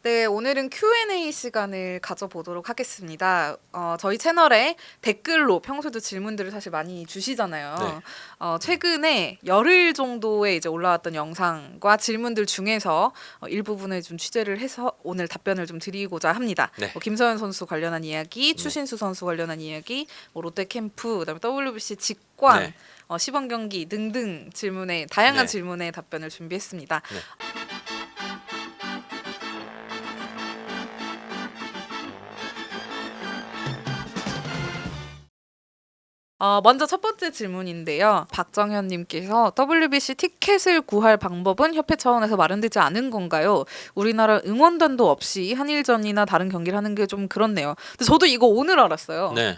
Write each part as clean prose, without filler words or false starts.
네, 오늘은 Q&A 시간을 가져보도록 하겠습니다. 저희 채널에 댓글로 평소에도 질문들을 사실 많이 주시잖아요. 네. 최근에 열흘 정도에 이제 올라왔던 영상과 질문들 중에서 일부분을 좀 취재를 해서 오늘 답변을 좀 드리고자 합니다. 네. 김서현 선수 관련한 이야기, 네. 추신수 선수 관련한 이야기, 롯데 캠프, 그다음에 WBC 직관, 네. 시범 경기 등등 다양한 네. 질문에 답변을 준비했습니다. 네. 먼저 첫 번째 질문인데요. 박정현님께서 WBC 티켓을 구할 방법은 협회 차원에서 마련되지 않은 건가요? 우리나라 응원단도 없이 한일전이나 다른 경기를 하는 게 좀 그렇네요. 근데 저도 이거 오늘 알았어요. 네.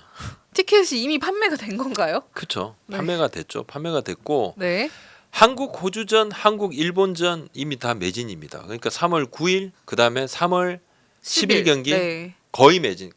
티켓이 이미 판매가 된 건가요? 그렇죠. 네. 판매가 됐죠. 판매가 됐고 네. 한국 호주전, 한국 일본전 이미 다 매진입니다. 그러니까 3월 9일, 그다음에 3월 10일 경기 네. 거의 매진.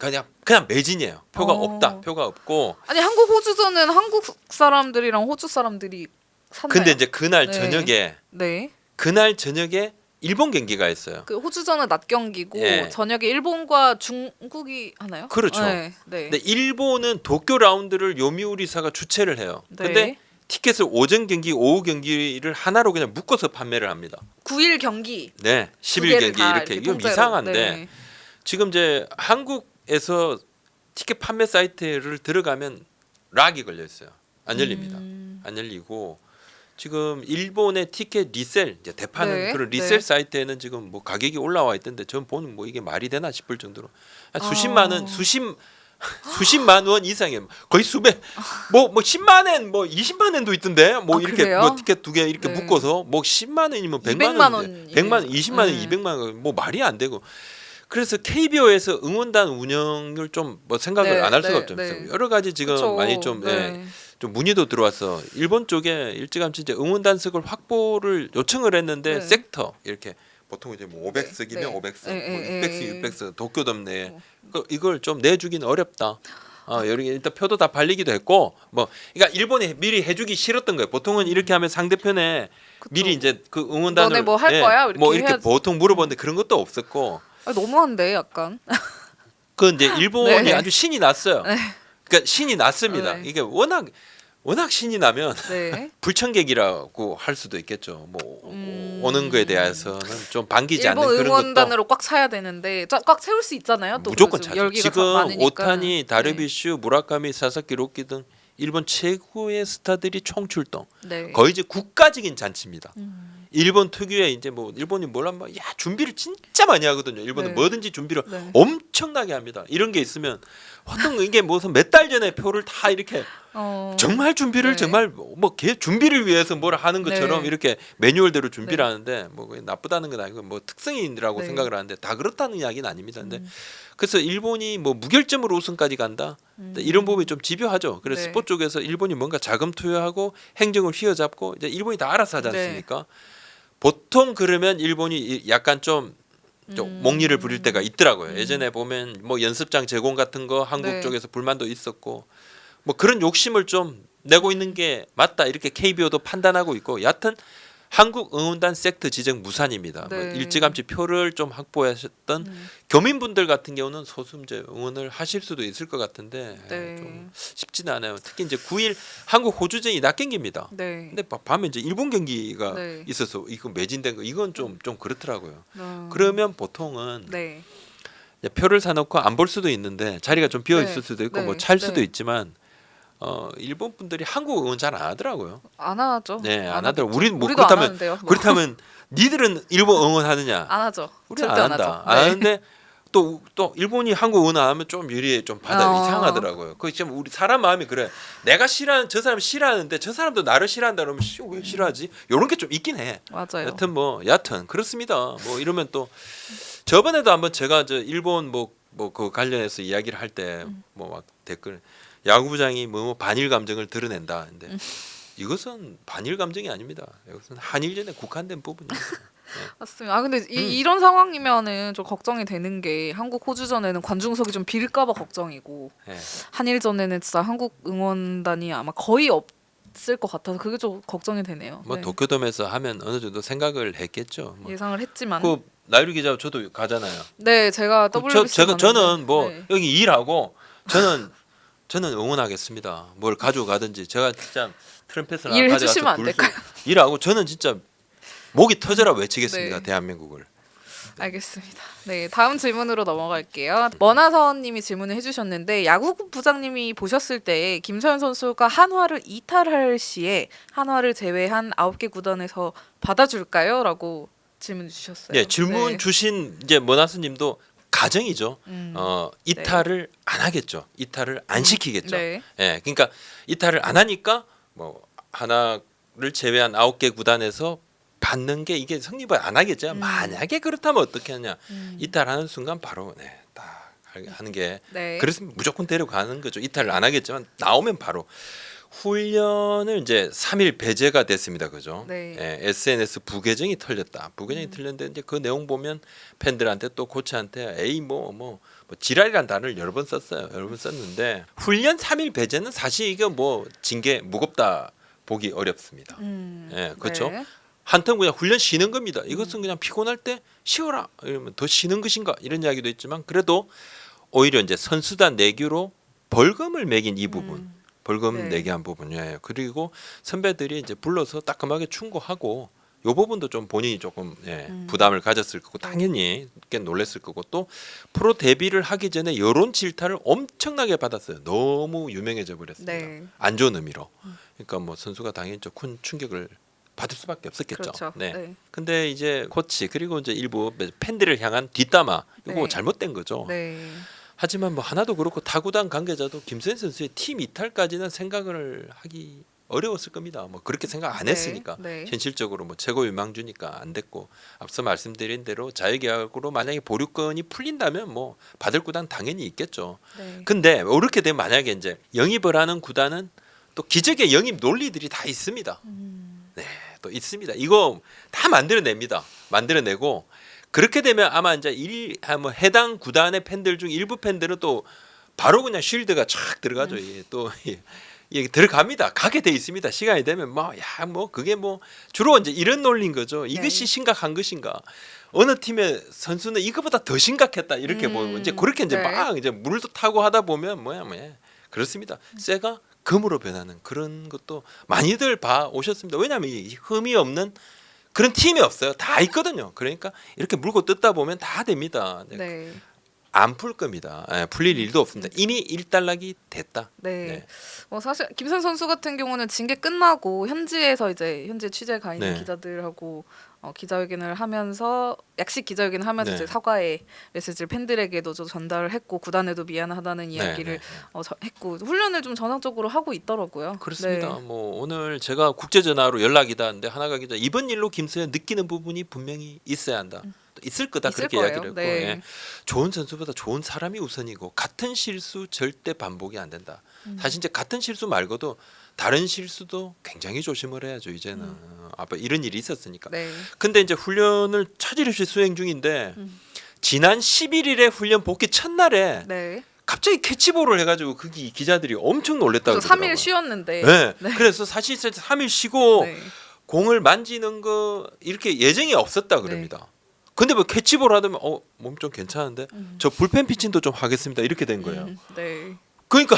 그냥 매진이에요. 표가 없다. 표가 없고. 아니 한국 호주전은 한국 사람들이랑 호주 사람들이 샀나요? 근데 이제 그날 네. 저녁에 네. 일본 경기가 있어요. 그 호주전은 낮 경기고 예. 저녁에 일본과 중국이 하나요? 그렇죠. 네. 네. 근데 일본은 도쿄 라운드를 요미우리사가 주최를 해요. 네. 근데 티켓을 오전 경기, 오후 경기를 하나로 그냥 묶어서 판매를 합니다. 9일 경기. 네, 두 10일 개를 경기 다 이렇게 이건 통째로. 이상한데 네. 지금 이제 한국에서 티켓 판매 사이트를 들어가면 락이 걸려 있어요. 안 열립니다. 안 열리고 지금 일본의 티켓 리셀 이제 대파는 네, 그런 리셀 네. 사이트에는 지금 뭐 가격이 올라와 있던데 전 보는 뭐 이게 말이 되나 싶을 정도로 수십만 원, 수십만 원 이상이에요. 거의 수백 뭐 10만 원, 뭐 20만 원도 있던데 뭐 이렇게 그래요? 뭐 티켓 두 개 이렇게 네. 묶어서 뭐 10만 원이면 100만 200만 원, 원 100만 원, 20만 원, 네. 200만 원 뭐 말이 안 되고 그래서 KBO에서 응원단 운영을 좀 뭐 생각을 네, 안 할 수가 네, 없죠. 네. 여러 가지 지금 그쵸. 많이 좀 네. 좀 문의도 들어왔어. 일본 쪽에 일찌감치 이제 응원단석을 확보를 요청을 했는데 네. 섹터 이렇게 보통 이제 뭐 500석이면 네. 500석, 네, 뭐 네, 600석, 네. 600석 도쿄돔 내에 이걸 좀 내주기는 어렵다. 여기 일단 표도 다 팔리기도 했고 뭐 그러니까 일본이 미리 해주기 싫었던 거예요. 보통은 이렇게 하면 상대편에 그쵸. 미리 이제 그 응원단을 너네 뭐 할 거야? 이렇게 뭐 이렇게 해야지. 보통 물어보는데 그런 것도 없었고 너무한데 약간. 그 이제 일본이 네. 아주 신이 났어요. 네. 그러니까 신이 났습니다. 네. 이게 워낙 신이 나면 네. 불청객이라고 할 수도 있겠죠. 뭐 오는 거에 대해서는 좀 반기지 않는 일본 그런 것도 응원단으로 꽉 차야 되는데 꽉 채울 수 있잖아요. 또 무조건 요즘 차죠. 열기가 지금 많으니까. 오타니, 다르비슈, 무라카미, 사사키, 로키 등 일본 최고의 스타들이 총출동. 네. 거의 이제 국가적인 잔치입니다. 일본 특유의 이제 뭐 일본이 뭐라면 야 준비를 진짜 많이 하거든요. 일본은 네. 뭐든지 준비를 네. 엄청나게 합니다. 이런 게 있으면 보통 이게 무슨 몇 달 전에 표를 다 이렇게 정말 준비를 네. 정말 뭐 준비를 위해서 뭘 하는 것처럼 네. 이렇게 매뉴얼대로 준비를 네. 하는데 뭐 그게 나쁘다는 건 아니고 뭐 특성이라고 네. 생각을 하는데 다 그렇다는 이야기는 아닙니다. 근데 그래서 일본이 뭐 무결점으로 우승까지 간다. 이런 부분이 좀 집요하죠. 그래서 네. 스포츠 쪽에서 일본이 뭔가 자금 투여하고 행정을 휘어잡고 이제 일본이 다 알아서 하지 네. 않습니까? 보통 그러면 일본이 약간 좀 목리를 부릴 때가 있더라고요. 예전에 보면 뭐 연습장 제공 같은 거 한국 네. 쪽에서 불만도 있었고 뭐 그런 욕심을 좀 내고 있는 게 맞다 이렇게 KBO도 판단하고 있고 여하튼 한국 응원단 섹터 지정 무산입니다. 뭐 네. 일찌감치 표를 좀 확보하셨던 교민분들 같은 경우는 소수제 응원을 하실 수도 있을 것 같은데 네. 좀 쉽지는 않아요. 특히 이제 9일 한국 호주전이 낮 경기입니다. 네. 근데 밤에 이제 일본 경기가 네. 있어서 이거 매진된 거 이건 좀 그렇더라고요. 네. 그러면 보통은 네. 이제 표를 사놓고 안 볼 수도 있는데 자리가 좀 비어 있을 네. 수도 있고 네. 뭐 찰 수도 네. 있지만 일본 분들이 한국 응원 잘 안 하더라고요. 안 하죠. 네, 안 하더라고. 우리는 뭐 우리도 안 그렇다면 하는데요. 뭐. 그렇다면 니들은 일본 응원하느냐? 안 하죠. 우리 절대 안 안 한다. 하죠. 안 네. 하는데 또 일본이 한국 응원 안 하면 좀 유리해 좀 받아 이상하더라고요. 그 지금 우리 사람 마음이 그래. 내가 싫어하는 저 사람 싫어하는데 저 사람도 나를 싫어한다 그러면 왜 싫어하지? 이런 게 좀 있긴 해. 맞아요. 여튼 그렇습니다. 뭐 이러면 또 저번에도 한번 제가 저 일본 뭐 그 관련해서 이야기를 할 때 뭐 막 댓글 야구부장이 뭐 반일 감정을 드러낸다. 근데 이것은 반일 감정이 아닙니다. 이것은 한일전에 국한된 부분입니다. 맞습니다. 근데 이런 상황이면은 좀 걱정이 되는 게 한국 호주전에는 관중석이 좀 빌까봐 걱정이고 네. 한일전에는 진짜 한국 응원단이 아마 거의 없을 것 같아서 그게 좀 걱정이 되네요. 뭐 네. 도쿄돔에서 하면 어느 정도 생각을 했겠죠. 뭐 예상을 했지만 그 나유리 기자 저도 가잖아요. 네, 제가 WBC 저는 뭐 네. 여기 일하고 저는 응원하겠습니다. 뭘 가져가든지 제가 진짜 트럼펫을 일 가져가서 해주시면 안 될까요? 일하고 저는 진짜 목이 터져라 외치겠습니다. 네. 대한민국을. 알겠습니다. 네, 다음 질문으로 넘어갈게요. 머나선님이 질문을 해주셨는데 야구부 부장님이 보셨을 때 김서현 선수가 한화를 이탈할 시에 한화를 제외한 9개 구단에서 받아줄까요? 라고 질문 주셨어요. 네, 질문 네. 주신 이제 머나스님도 가정이죠. 이탈을 네. 안 하겠죠. 이탈을 안 시키겠죠. 네. 예, 그러니까 이탈을 안 하니까 뭐 하나를 제외한 9개 구단에서 받는 게 이게 성립을 안 하겠죠. 만약에 그렇다면 어떻게 하냐? 이탈하는 순간 바로 딱 하는 게 네. 그랬으면 무조건 데려가는 거죠. 이탈을 안 하겠지만 나오면 바로 훈련을 이제 3일 배제가 됐습니다. 그죠? 네. 예, SNS 부계정이 털렸다. 부계정이 털렸는데 이제 그 내용 보면 팬들한테 또 코치한테 에이 뭐 지랄이란 단어를 여러 번 썼어요. 여러 번 썼는데 훈련 3일 배제는 사실 이게 뭐 징계 무겁다 보기 어렵습니다. 예, 그렇죠? 네. 한텀 그냥 훈련 쉬는 겁니다. 이것은 그냥 피곤할 때 쉬어라. 이러면 더 쉬는 것인가 이런 이야기도 있지만 그래도 오히려 이제 선수단 내규로 벌금을 매긴 이 부분, 벌금 네. 내게 한 부분이에요. 그리고 선배들이 이제 불러서 따끔하게 충고하고 요 부분도 좀 본인이 조금 부담을 가졌을 거고 당연히 꽤 놀랐을 거고 또 프로 데뷔를 하기 전에 여론 질타를 엄청나게 받았어요. 너무 유명해져 버렸습니다. 네. 안 좋은 의미로. 그러니까 뭐 선수가 당연히 좀 큰 충격을 받을 수밖에 없었겠죠. 그렇죠. 네. 네. 근데 이제 코치 그리고 이제 일부 팬들을 향한 뒷담화 이거 네. 잘못된 거죠. 네. 하지만 뭐 하나도 그렇고 타구단 관계자도 김서현 선수의 팀 이탈까지는 생각을 하기 어려웠을 겁니다. 뭐 그렇게 생각 안 네. 했으니까 네. 현실적으로 뭐 최고 유망주니까 안 됐고 앞서 말씀드린 대로 자유계약으로 만약에 보류권이 풀린다면 뭐 받을 구단 당연히 있겠죠. 네. 근데 이렇게 되면 만약에 이제 영입을 하는 구단은 또 기적의 영입 논리들이 다 있습니다. 네, 또 있습니다. 이거 다 만들어냅니다. 만들어내고 그렇게 되면 아마 이제 뭐 해당 구단의 팬들 중 일부 팬들은 또 바로 그냥 쉴드가 촥 들어가죠. 이게 또 이게 들어갑니다. 가게 돼 있습니다. 시간이 되면 뭐 그게 뭐 주로 이제 이런 논리인 거죠. 이것이 네. 심각한 것인가? 어느 팀의 선수는 이거보다 더 심각했다 이렇게 보고 이제 그렇게 이제 네. 막 이제 물도 타고 하다 보면 뭐야 그렇습니다. 쇠가 금으로 변하는 그런 것도 많이들 봐 오셨습니다. 왜냐하면 이 흠이 없는 그런 팀이 없어요. 다 있거든요. 그러니까 이렇게 물고 뜯다 보면 다 됩니다. 네. 안 풀 겁니다. 풀릴 일도 없습니다. 이미 일단락이 됐다. 네. 네. 사실 김선 선수 같은 경우는 징계 끝나고 현지에서 이제 현재 취재 가 있는 네. 기자들하고 기자회견을 하면서 약식 기자회견을 하면서 네. 이제 사과의 메시지를 팬들에게도 좀 전달을 했고 구단에도 미안하다는 이야기를 네. 했고 훈련을 좀 전향적으로 하고 있더라고요. 그렇습니다. 네. 뭐 오늘 제가 국제 전화로 연락이 닿았는데 하나가 기자 이번 일로 김서현 느끼는 부분이 분명히 있어야 한다. 또 있을 거다 있을 그렇게 거예요. 이야기를 했고 네. 예. 좋은 선수보다 좋은 사람이 우선이고 같은 실수 절대 반복이 안 된다. 사실 이제 같은 실수 말고도 다른 실수도 굉장히 조심을 해야죠. 이제는 아빠 이런 일이 있었으니까. 네. 근데 이제 훈련을 차질없이 수행 중인데 지난 11일에 훈련 복귀 첫날에 네. 갑자기 캐치볼을 해가지고 거기 기자들이 엄청 놀랬다고 그래서 그러더라고요. 3일 쉬었는데. 네. 네. 그래서 사실 3일 쉬고 네. 공을 만지는 거 이렇게 예정이 없었다 그럽니다. 근데 뭐 캐치볼 하더니 몸 좀 괜찮은데 저 불펜 피칭도 좀 하겠습니다. 이렇게 된 거예요. 네. 그러니까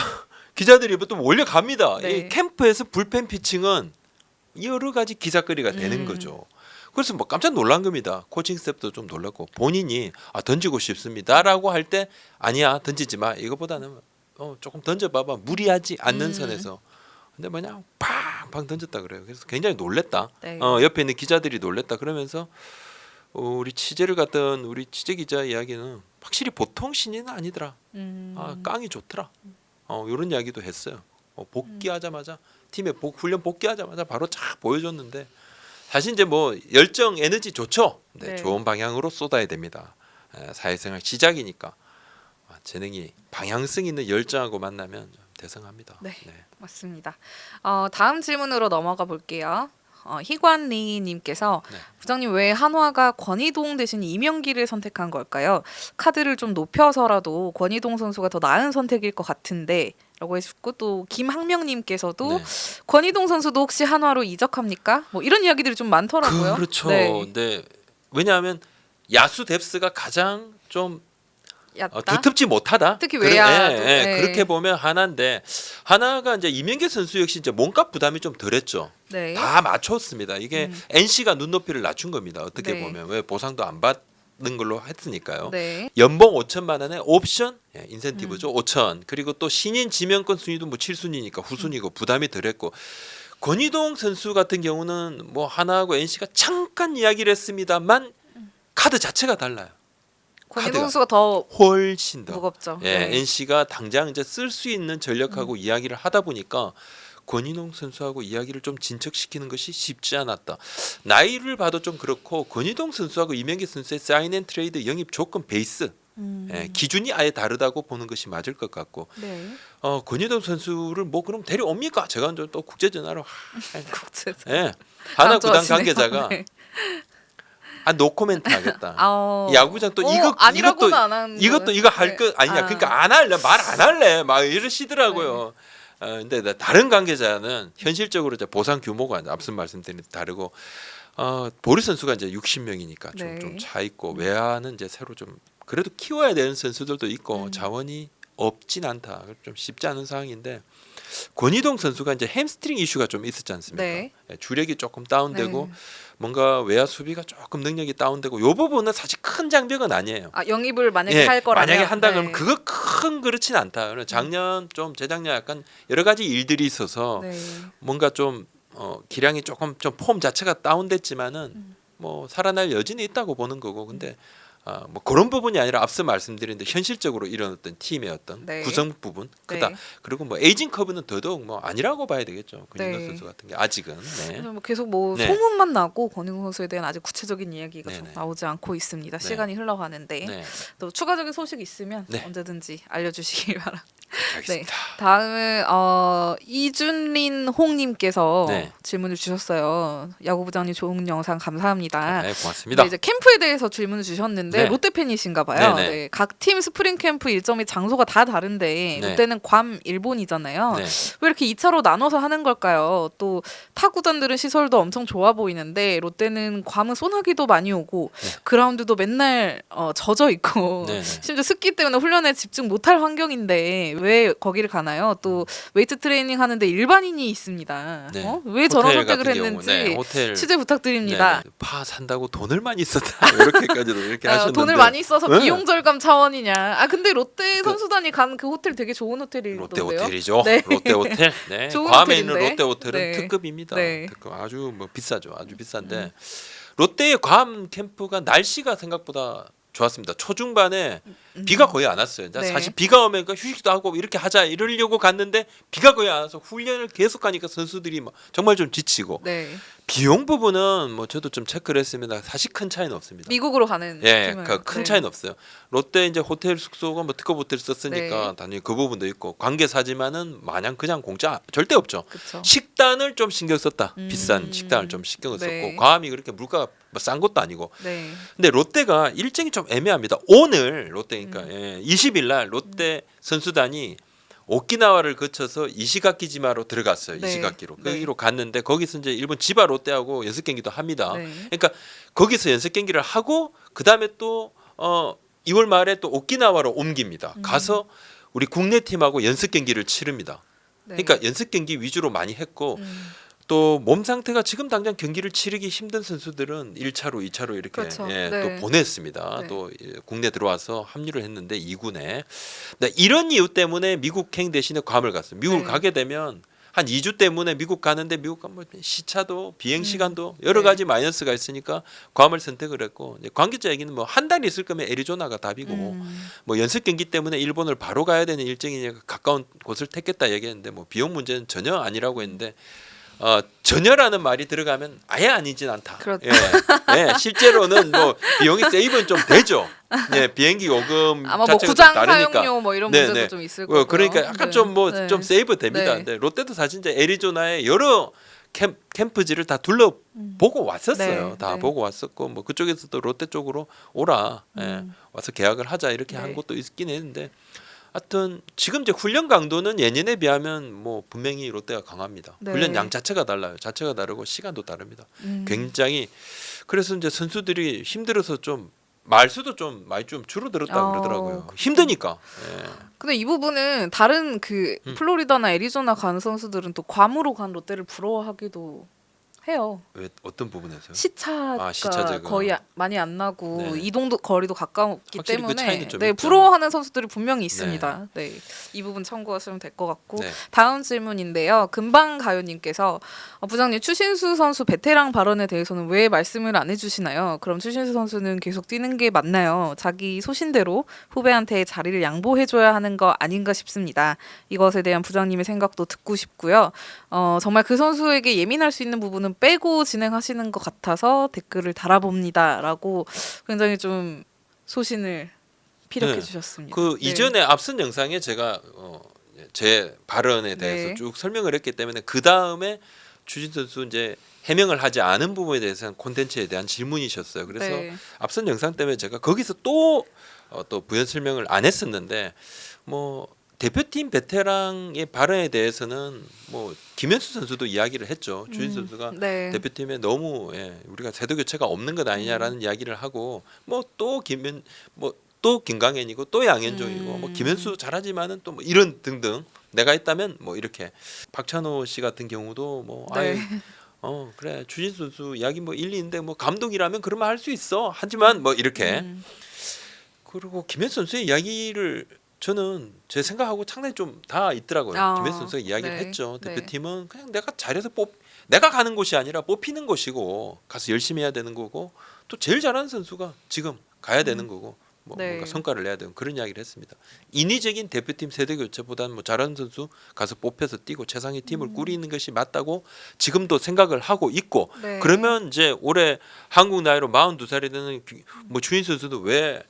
기자들이 또 몰려갑니다. 네. 이 캠프에서 불펜 피칭은 여러 가지 기사거리가 되는 거죠. 그래서 뭐 깜짝 놀란 겁니다. 코칭 스태프도 좀 놀랐고 본인이 던지고 싶습니다라고 할 때 아니야 던지지 마. 이거보다는 조금 던져봐봐. 무리하지 않는 선에서. 근데 뭐냐 팡팡 던졌다 그래요. 그래서 굉장히 놀랬다. 네. 옆에 있는 기자들이 놀랬다 그러면서 우리 취재를 갔던 우리 취재 기자 이야기는 확실히 보통 신인은 아니더라. 깡이 좋더라. 이런 이야기도 했어요. 복귀하자마자 팀에 훈련 복귀하자마자 바로 쫙 보여줬는데 사실 이제 뭐 열정 에너지 좋죠. 네. 좋은 방향으로 쏟아야 됩니다. 사회생활 시작이니까 재능이 방향성 있는 열정하고 만나면 대성합니다. 네. 맞습니다. 다음 질문으로 넘어가 볼게요. 희관리님께서 네. 부장님 왜 한화가 권희동 대신 이명기를 선택한 걸까요? 카드를 좀 높여서라도 권희동 선수가 더 나은 선택일 것 같은데 라고 해주고 또 김학명님께서도 네. 권희동 선수도 혹시 한화로 이적합니까? 뭐 이런 이야기들이 좀 많더라고요. 그렇죠. 네. 네. 왜냐하면 야수 뎁스가 가장 좀 얕다. 두텁지 못하다. 특히 그래, 외야도. 예, 그렇게 보면 하나인데 하나가 이제 이명기 선수 역시 이제 몸값 부담이 좀 덜했죠. 네. 다 맞췄습니다. 이게 NC가 눈높이를 낮춘 겁니다. 어떻게 네. 보면 왜 보상도 안 받는 걸로 했으니까요. 네. 연봉 5천만 원에 옵션 인센티브죠. 5천. 그리고 또 신인 지명권 순위도 뭐 7순위니까 후순위고 부담이 덜했고 권희동 선수 같은 경우는 뭐 하나하고 NC가 잠깐 이야기를 했습니다만 카드 자체가 달라요. 권희동 카드가 선수가 더 훨씬 더 무겁죠. 예, 네. NC가 당장 이제 쓸 수 있는 전력하고 이야기를 하다 보니까 권희동 선수하고 이야기를 좀 진척시키는 것이 쉽지 않았다. 나이를 봐도 좀 그렇고 권희동 선수하고 이명기 선수의 사인앤트레이드 영입 조건 베이스 예, 기준이 아예 다르다고 보는 것이 맞을 것 같고 네. 권희동 선수를 뭐 그럼 데려옵니까? 제가 또 국제 전화로 국제. 예, 하나 구단 좋아하시네요. 관계자가 네. 노코멘트 하겠다. 아, 야구장 또 이거 아니라고는 이것도 안 하는 이것도 거예요? 이거 할 네. 것 아니냐. 아. 그러니까 안 할래 말 안 할래 막 이러시더라고요. 근데 다른 관계자는 현실적으로 이제 보상 규모가 앞서 말씀드린 다르고 보리 선수가 이제 60명이니까 네. 좀 차 있고 외야는 이제 새로 좀 그래도 키워야 되는 선수들도 있고 자원이 없진 않다. 좀 쉽지 않은 상황인데 권희동 선수가 이제 햄스트링 이슈가 좀 있었지 않습니까? 네. 주력이 조금 다운되고 네. 뭔가 외야 수비가 조금 능력이 다운되고 요 부분은 사실 큰 장벽은 아니에요. 영입을 만약에 예, 할 거라면 만약에 한다 네. 그러면 그거 큰 그렇진 않다. 그래서 작년 좀 재작년 약간 여러 가지 일들이 있어서 네. 뭔가 좀 기량이 조금 좀 폼 자체가 다운됐지만은 뭐 살아날 여지는 있다고 보는 거고 근데 뭐 그런 부분이 아니라 앞서 말씀드렸는데 현실적으로 이런 어떤 팀의 어떤 네. 구성 부분 크다. 네. 그리고 뭐 에이징 커브는 더더욱 뭐 아니라고 봐야 되겠죠. 권인호 네. 선수 같은 게 아직은. 네. 그래서 뭐 계속 뭐 네. 소문만 나고 권희동 선수에 대한 아직 구체적인 이야기가 좀 네네. 나오지 않고 있습니다. 네. 시간이 흘러가는데 네. 또 추가적인 소식 있으면 네. 언제든지 알려주시길 바랍니다. 알겠습니다. 다음은 이준린 홍님께서 네. 질문을 주셨어요. 야구부장님 좋은 영상 감사합니다. 네, 고맙습니다. 근데 이제 캠프에 대해서 질문을 주셨는데 네. 롯데 팬이신가 봐요. 네네. 네, 각 팀 스프링 캠프 일정이 장소가 다 다른데 네. 롯데는 괌 일본이잖아요. 네. 왜 이렇게 2차로 나눠서 하는 걸까요? 또 타구단들은 시설도 엄청 좋아 보이는데 롯데는 괌은 소나기도 많이 오고 네. 그라운드도 맨날 젖어 있고 네. 심지어 습기 때문에 훈련에 집중 못할 환경인데 왜 거기를 가나요? 또 웨이트 트레이닝 하는데 일반인이 있습니다. 네. 왜 저런 호텔 선택을 같은 경우, 했는지 네, 호텔 취재 부탁드립니다. 네, 파 산다고 돈을 많이 썼다 이렇게까지도 이렇게 하셨는데 돈을 많이 써서 네. 비용 절감 차원이냐? 근데 롯데 선수단이 간 그 호텔 되게 좋은 호텔이던데요. 롯데 호텔이죠. 네. 롯데 호텔. 네. 좋은 괌에 있는 호텔인데. 롯데 호텔은 네. 특급입니다. 네. 특급 아주 뭐 비싸죠. 아주 비싼데 롯데의 괌 캠프가 날씨가 생각보다 좋았습니다. 초중반에 비가 거의 안 왔어요. 네. 사실 비가 오면 그 휴식도 하고 이렇게 하자 이러려고 갔는데 비가 거의 안 와서 훈련을 계속 하니까 선수들이 막 정말 좀 지치고 네. 비용 부분은 뭐 저도 좀 체크를 했습니다. 사실 큰 차이는 없습니다. 미국으로 가는 예, 팀은. 큰 네. 차이는 없어요. 롯데 이제 호텔 숙소가 뭐 특급 호텔 썼으니까 네. 당연히 그 부분도 있고 관계사지만은 마냥 그냥 공짜 절대 없죠. 그쵸. 식단을 좀 신경 썼다. 비싼 식단을 좀 신경을 네. 썼고 괌이 그렇게 물가가 뭐 싼 것도 아니고. 네. 근데 롯데가 일정이 좀 애매합니다. 오늘 롯데니까 20일 날 롯데 선수단이 오키나와를 거쳐서 이시가키지마로 들어갔어요. 네. 이시가키로 네. 거기로 갔는데 거기서 이제 일본 지바 롯데하고 연습 경기도 합니다. 네. 그러니까 거기서 연습 경기를 하고 그 다음에 또 2월 말에 또 오키나와로 옮깁니다. 가서 우리 국내 팀하고 연습 경기를 치릅니다. 네. 그러니까 연습 경기 위주로 많이 했고 또 몸 상태가 지금 당장 경기를 치르기 힘든 선수들은 1차로, 2차로 이렇게 그렇죠. 예, 네. 또 보냈습니다. 네. 또 국내 들어와서 합류를 했는데 2군에 이런 이유 때문에 미국행 대신에 괌을 갔어요. 미국을 네. 가게 되면 한 2주 때문에 미국 가는데 미국 가면 시차도 비행 시간도 여러 네. 가지 마이너스가 있으니까 괌을 선택을 했고 이제 관계자 얘기는 뭐 한 달 있을 거면 애리조나가 답이고 뭐 연습 경기 때문에 일본을 바로 가야 되는 일정이니까 가까운 곳을 택했다 얘기했는데 뭐 비용 문제는 전혀 아니라고 했는데 전혀라는 말이 들어가면 아예 아니진 않다. 그렇죠. 예. 예, 실제로는 뭐 비용이 세이브는 좀 되죠. 예, 비행기 요금 아마 뭐 자체가 좀 구장 다르니까. 사용료 뭐 이런 네, 문제도 네. 좀 있을 거고요. 그러니까 약간 네. 좀 뭐 네. 좀 세이브 됩니다. 네. 근데 롯데도 사실 이제 애리조나에 여러 캠프지를 다 둘러보고 왔었어요. 네, 다 네. 보고 왔었고 뭐 그쪽에서도 롯데 쪽으로 오라 예, 와서 계약을 하자 이렇게 네. 한 것도 있긴 했는데 하여튼 지금 이제 훈련 강도는 예년에 비하면 뭐 분명히 롯데가 강합니다. 네. 훈련 양 자체가 달라요. 자체가 다르고 시간도 다릅니다. 굉장히 그래서 이제 선수들이 힘들어서 좀 말수도 좀 많이 좀 줄어들었다 그러더라고요. 힘드니까. 예. 근데 이 부분은 다른 그 플로리다나 애리조나 간 선수들은 또 괌으로 간 롯데를 부러워하기도 해요. 왜 어떤 부분에서요? 시차가 시차 제거. 거의 많이 안 나고 네. 이동도 거리도 가깝기 확실히 그 때문에 차이는 좀 네, 있죠. 부러워하는 선수들이 분명히 있습니다. 네. 이 부분 참고하시면 될 것 같고 네. 다음 질문인데요. 금방 가요님께서 부장님 추신수 선수 베테랑 발언에 대해서는 왜 말씀을 안 해주시나요? 그럼 추신수 선수는 계속 뛰는 게 맞나요? 자기 소신대로 후배한테 자리를 양보해줘야 하는 거 아닌가 싶습니다. 이것에 대한 부장님의 생각도 듣고 싶고요. 정말 그 선수에게 예민할 수 있는 부분은 빼고 진행하시는 것 같아서 댓글을 달아봅니다라고 굉장히 좀 소신을 피력해 네. 주셨습니다. 그 네. 이전에 앞선 영상에 제가 제 발언에 대해서 네. 쭉 설명을 했기 때문에 그 다음에 추진 선수 이제 해명을 하지 않은 부분에 대해서는 콘텐츠에 대한 질문이셨어요. 그래서 네. 앞선 영상 때문에 제가 거기서 또 부연 설명을 안 했었는데 뭐 대표팀 베테랑의 발언에 대해서는 뭐 김현수 선수도 이야기를 했죠. 추진 선수가 네. 대표팀에 너무 우리가 세대 교체가 없는 것 아니냐라는 이야기를 하고 뭐 또 김강현이고 또 양현종이고 뭐 김현수 잘하지만은 또 뭐 이런 등등 내가 있다면 뭐 이렇게 박찬호 씨 같은 경우도 뭐 네. 그래 추진 선수 이야기 뭐 일리인데 뭐 감독이라면 그런 말 할 수 있어 하지만 뭐 이렇게 그리고 김현수 선수의 이야기를 저는 제 생각하고 상당히 좀 다 있더라고요. 김현수 선수가 이야기를 네. 했죠. 네. 대표팀은 그냥 내가 잘해서 내가 가는 곳이 아니라 뽑히는 곳이고 가서 열심히 해야 되는 거고 또 제일 잘하는 선수가 지금 가야 되는 거고 뭐 네. 뭔가 성과를 내야 되는 그런 이야기를 했습니다. 인위적인 대표팀 세대 교체보다는 뭐 잘하는 선수 가서 뽑혀서 뛰고 최상의 팀을 꾸리는 것이 맞다고 지금도 생각을 하고 있고 네. 그러면 이제 올해 한국 나이로 42살이 되는 뭐 주인 선수도 왜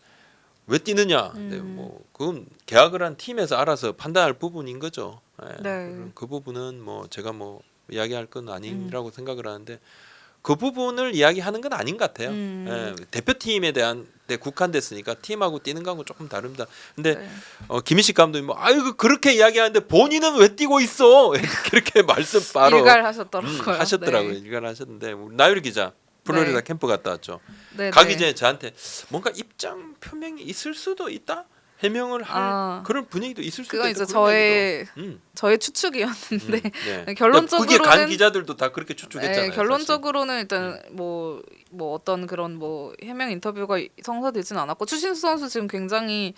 뛰느냐? 네, 뭐 그건 계약을 한 팀에서 알아서 판단할 부분인 거죠. 네. 그 부분은 뭐 제가 뭐 이야기할 건 아니라고 생각을 하는데 그 부분을 이야기하는 건 아닌 것 같아요. 대표팀에 대한 데 국한됐으니까 팀하고 뛰는 거하고 조금 다릅니다. 근데 네. 김희식 감독이 뭐 아이고 그렇게 이야기하는데 본인은 왜 뛰고 있어? 그렇게 말씀 바로 일갈하셨더라고요. 하셨더라고요. 네. 일갈하셨는데 나유리 기자 플로리다 네. 캠프 갔다 왔죠. 네, 가기 네. 전에 저한테 뭔가 입장 표명이 있을 수도 있다. 해명을 할 그런 분위기도 있을 수도 그건 있다. 이제 그런 이야기도. 저의 추측이었는데 네. 결론적으로는 그게 간 기자들도 다 그렇게 추측했잖아요. 네, 결론적으로는 일단 뭐 어떤 그런 뭐 해명 인터뷰가 성사되진 않았고 추신수 선수 지금 굉장히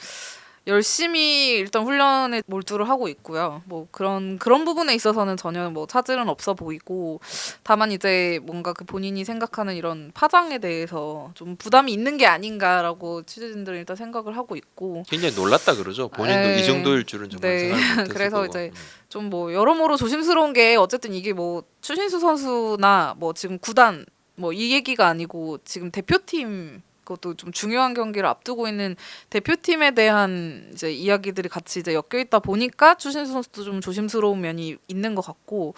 열심히 일단 훈련에 몰두를 하고 있고요. 뭐 그런 부분에 있어서는 전혀 뭐 차질은 없어 보이고 다만 이제 뭔가 그 본인이 생각하는 이런 파장에 대해서 좀 부담이 있는 게 아닌가라고 취재진들은 일단 생각을 하고 있고 굉장히 놀랐다 그러죠. 본인도 네. 이 정도일 줄은 정말 네. 생각 못했을 그래서 거고. 이제 좀 뭐 여러모로 조심스러운 게 어쨌든 이게 뭐 추신수 선수나 뭐 지금 구단 뭐 이 얘기가 아니고 지금 대표팀 그것도 좀 중요한 경기를 앞두고 있는 대표팀에 대한 이제 이야기들이 같이 이제 엮여 있다 보니까 추신수 선수도 좀 조심스러운 면이 있는 것 같고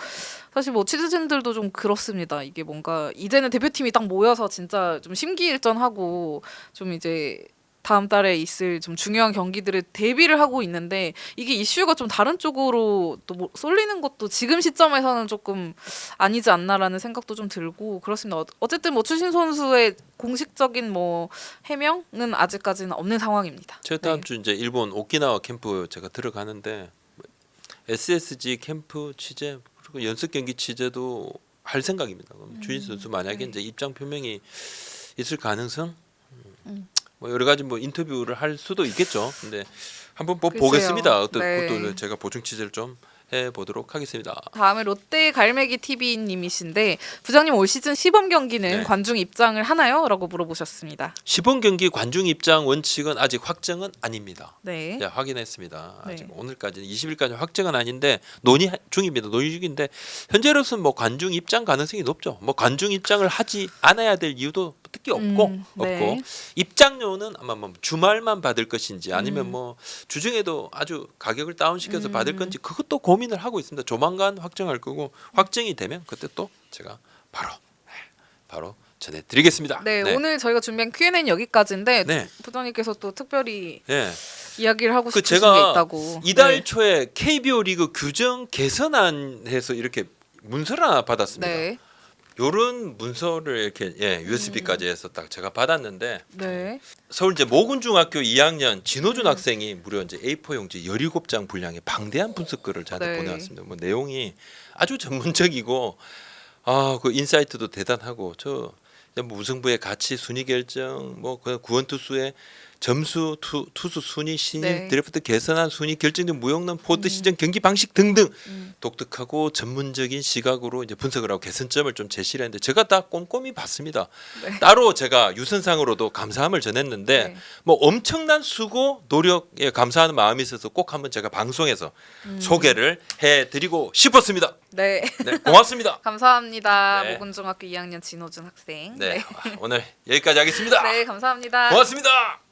사실 뭐 취재진들도 좀 그렇습니다. 이게 뭔가 이제는 대표팀이 딱 모여서 진짜 좀 심기일전하고 좀 이제 다음 달에 있을 좀 중요한 경기들을 대비를 하고 있는데 이게 이슈가 좀 다른 쪽으로 또 뭐 쏠리는 것도 지금 시점에서는 조금 아니지 않나라는 생각도 좀 들고 그렇습니다. 어쨌든 뭐 추신 선수의 공식적인 뭐 해명은 아직까지는 없는 상황입니다. 제가 다음 네. 주 이제 일본 오키나와 캠프 제가 들어가는데 SSG 캠프 취재 그리고 연습 경기 취재도 할 생각입니다. 그럼 주인 선수 만약에 네. 이제 입장 표명이 있을 가능성 뭐 여러 가지 뭐 인터뷰를 할 수도 있겠죠. 근데 한번 글쎄요. 보겠습니다. 어떤 네. 그것도 제가 보충 취재를 좀 해보도록 하겠습니다. 다음에 롯데 갈매기 TV님이신데 부장님 올 시즌 시범 경기는 네. 관중 입장을 하나요? 라고 물어보셨습니다. 시범 경기 관중 입장 원칙은 아직 확정은 아닙니다. 네. 자, 확인했습니다. 네. 아직 오늘까지는 20일까지 확정은 아닌데 논의 중입니다. 논의 중인데 현재로서는 뭐 관중 입장 가능성이 높죠. 뭐 관중 입장을 하지 않아야 될 이유도 특히 없고 네. 입장료는 아마 뭐 주말만 받을 것인지 아니면 뭐 주중에도 아주 가격을 다운시켜서 받을 건지 그것도 고민을 하고 있습니다. 조만간 확정할 거고 확정이 되면 그때 또 제가 바로 전해드리겠습니다. 네, 오늘 저희가 준비한 Q&A는 여기까지인데 네. 부장님께서 또 특별히 네. 이야기를 하고 그 싶으신 게 제가 있다고. 이달 네. 초에 KBO 리그 규정 개선안해서 이렇게 문서를 하나 받았습니다. 네. 요런 문서를 이렇게 USB까지 해서 딱 제가 받았는데 네. 서울 이제 모군중학교 2학년 진호준 학생이 무려 이제 A4 용지 17장 분량의 방대한 분석글을 저한테 네. 보내왔습니다. 뭐 내용이 아주 전문적이고 그 인사이트도 대단하고 저 뭐 우승부의 가치 순위 결정 뭐 그 구원투수의 점수 투수 순위 신인 네. 드래프트 개선안 순위 결정된 무용론 포트 시정 경기 방식 등등 음. 독특하고 전문적인 시각으로 이제 분석을 하고 개선점을 좀 제시를 했는데 제가 다 꼼꼼히 봤습니다. 네. 따로 제가 유선상으로도 감사함을 전했는데 네. 뭐 엄청난 수고 노력에 감사하는 마음이 있어서 꼭 한번 제가 방송에서 소개를 해드리고 싶었습니다. 네. 네, 고맙습니다. 감사합니다. 네. 모군중학교 2학년 진호준 학생. 네, 오늘 여기까지 하겠습니다. 네, 감사합니다. 고맙습니다.